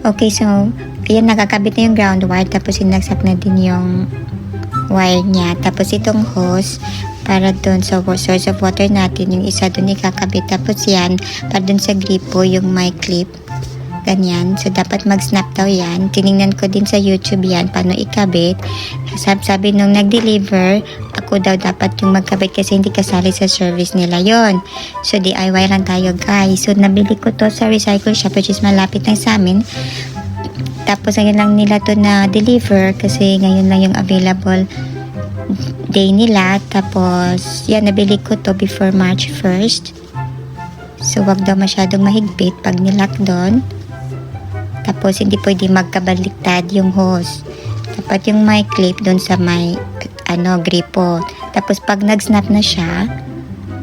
Okay, so, ayan, nakakabit na yung ground wire, tapos sinagsak na din yung wire niya. Tapos itong hose, para doon sa source of water natin, yung isa doon ikakabit. Tapos yan, para doon sa gripo, yung may clip. Ganyan. So, dapat mag-snap daw yan. Tinignan ko din sa YouTube yan, paano ikabit. Sabi nung nag-deliver, ako daw dapat yung magkabit kasi hindi kasali sa service nila yon. So, DIY lang tayo, guys. So, nabili ko to sa recycle shop, which is malapit lang sa amin. Tapos, ngayon lang nila to na-deliver kasi ngayon lang yung available day nila. Tapos, yan, nabili ko to before March 1st. So, wag daw masyadong mahigpit pag nilock doon. Tapos, hindi pwede magkabaliktad yung hose. Dapat yung may clip doon sa may, gripo. Tapos, pag nag-snap na siya,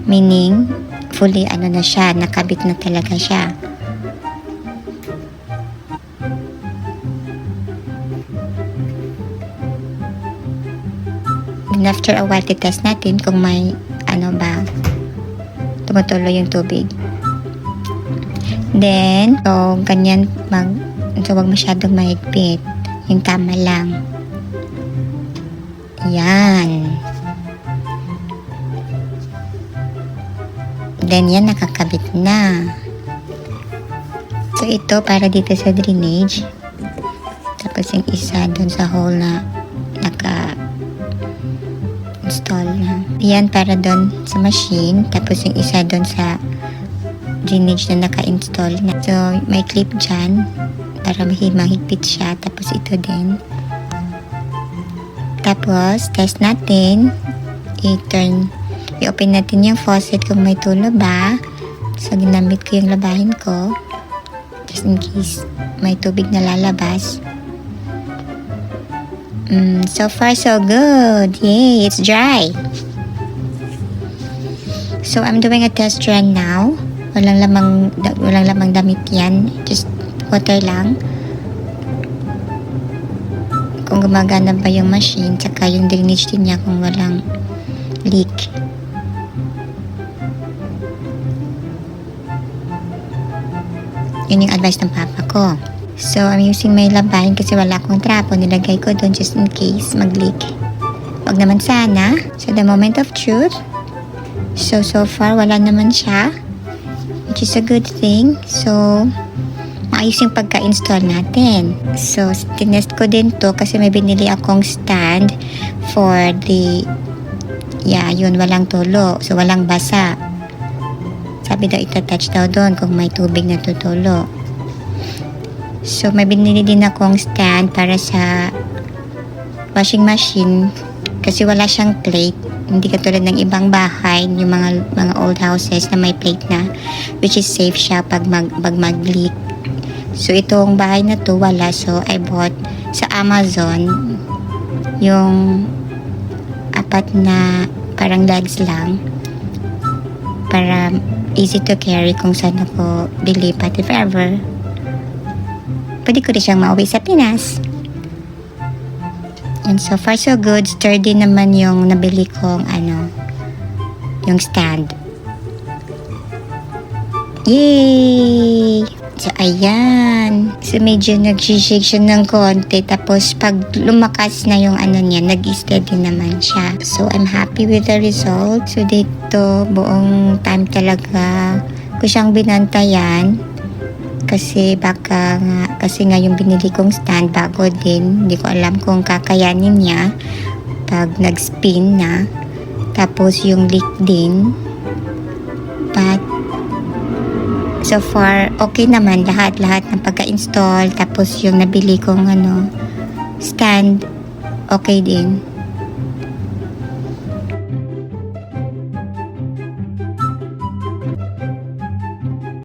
meaning, fully, na siya, nakabit na talaga siya. And after a while, test natin kung may, tumutuloy yung tubig. Then, so, ganyan, so, wag masyadong mahigpit. Yung tama lang. Yan. Then, yan, nakakabit na. So, ito, para dito sa drainage. Tapos, yung isa dun sa hole na naka-install na. Yan, para dun sa machine. Tapos, yung isa dun sa drainage na naka-install na. So, may clip dyan para mahigpit siya. Tapos, ito din. Tapos, test natin. I-open natin yung faucet kung may tulo ba. So, ginamit ko yung labahin ko. Just in case may tubig na lalabas. So far, so good. Yay, it's dry. So, I'm doing a test run now. Walang lamang damit yan. Just water lang. Kung gumagana ba yung machine, tsaka yung drainage din niya kung walang leak. Yun yung advice ng papa ko. So, I'm using my labahin kasi wala akong trapo. Nilagay ko doon just in case mag-leak. Wag naman sana. So, the moment of truth. So far, wala naman siya. Which is a good thing. So, maayos yung pagka-install natin. So, tinest ko din to kasi may binili akong stand for the, yun, walang tulo. So, walang basa. Sabi daw, itatouch daw doon kung may tubig na tutulo. So, may binili din akong stand para sa washing machine kasi wala siyang plate. Hindi katulad ng ibang bahay, yung mga old houses na may plate na, which is safe siya pag mag-leak. So, itong bahay na to wala. So, I bought sa Amazon yung 4 na parang legs lang para easy to carry kung saan ako lilipat if ever. Pwede ko rin siyang mauwi sa Pinas. And so far so good. Sturdy naman yung nabili kong yung stand. Yay! So ayan. So medyo nag-shake siya ng konti. Tapos pag lumakas na yung niya, nag-steady naman siya. So I'm happy with the result. So dito buong time talaga ko siyang binantayan. Kasi nga yung binili kong stand bago din, hindi ko alam kung kakayanin niya pag nag-spin na. Tapos yung leak din, but so far okay naman lahat ng pagka-install. Tapos yung nabili kong stand, okay din.